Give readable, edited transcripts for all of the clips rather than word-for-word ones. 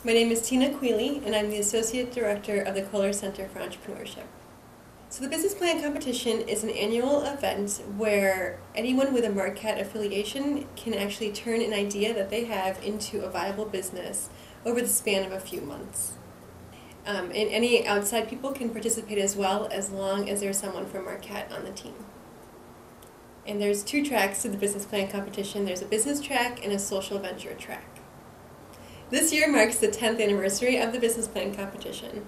My name is Tina Quealy, and I'm the Associate Director of the Kohler Center for Entrepreneurship. So the Business Plan Competition is an annual event where anyone with a Marquette affiliation can actually turn an idea that they have into a viable business over the span of a few months. And any outside people can participate as well, as long as there's someone from Marquette on the team. And there's two tracks to the Business Plan Competition. There's a business track and a social venture track. This year marks the 10th anniversary of the Business Plan Competition.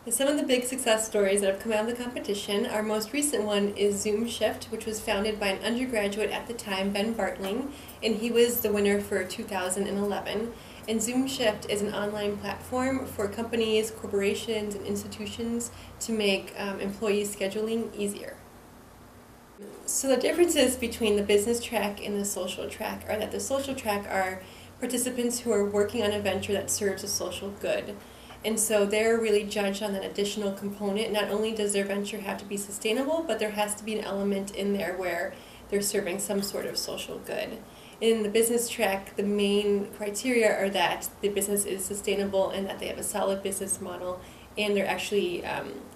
Some of the big success stories that have come out of the competition, our most recent one is Zoom Shift, which was founded by an undergraduate at the time, Ben Bartling, and he was the winner for 2011. And Zoom Shift is an online platform for companies, corporations, and institutions to make employee scheduling easier. So the differences between the business track and the social track are that the social track are participants who are working on a venture that serves a social good. And so they're really judged on that additional component. Not only does their venture have to be sustainable, but there has to be an element in there where they're serving some sort of social good. In the business track, the main criteria are that the business is sustainable and that they have a solid business model, and there actually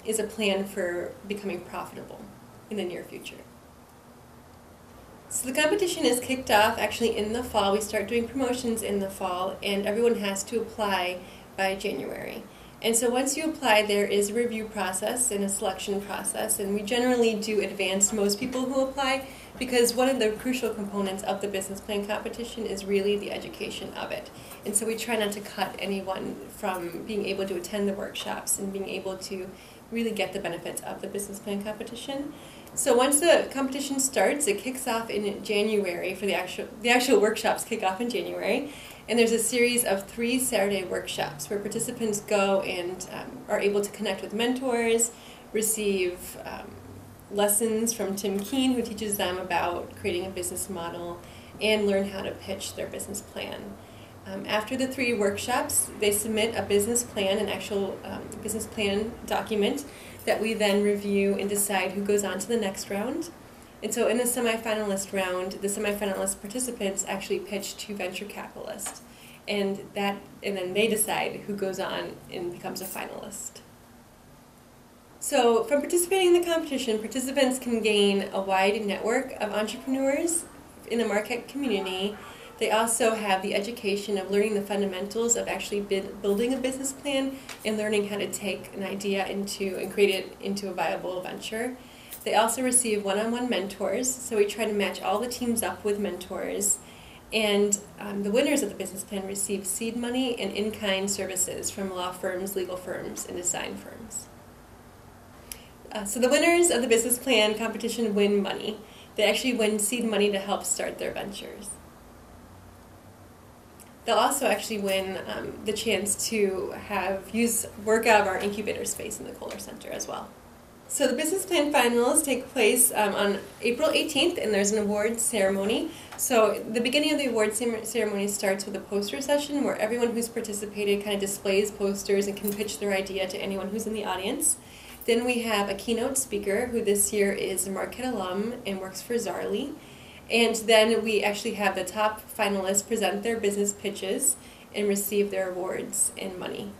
is a plan for becoming profitable in the near future. So the competition is kicked off actually in the fall. We start doing promotions in the fall, and everyone has to apply by January. And so once you apply, there is a review process and a selection process, and we generally do advance most people who apply because one of the crucial components of the business plan competition is really the education of it. And so we try not to cut anyone from being able to attend the workshops and being able to really get the benefits of the business plan competition. So once the competition starts, it kicks off in January. For the actual workshops kick off in January, and there's a series of 3 Saturday workshops where participants go and are able to connect with mentors, receive lessons from Tim Keene, who teaches them about creating a business model, and learn how to pitch their business plan. After the 3 workshops, they submit a business plan, an actual business plan document that we then review and decide who goes on to the next round. And so in the semifinalist round, the semifinalist participants actually pitch to venture capitalists, and then they decide who goes on and becomes a finalist. So from participating in the competition, participants can gain a wide network of entrepreneurs in the Marquette community. They also have the education of learning the fundamentals of actually building a business plan and learning how to take an idea and create it into a viable venture. They also receive one-on-one mentors, so we try to match all the teams up with mentors. And the winners of the business plan receive seed money and in-kind services from law firms, legal firms, and design firms. So the winners of the business plan competition win money. They actually win seed money to help start their ventures. They'll also actually win the chance to work out of our incubator space in the Kohler Center as well. So the business plan finals take place on April 18th, and there's an awards ceremony. So the beginning of the awards ceremony starts with a poster session where everyone who's participated kind of displays posters and can pitch their idea to anyone who's in the audience. Then we have a keynote speaker who this year is a Marquette alum and works for Zarly. And then we actually have the top finalists present their business pitches and receive their awards and money.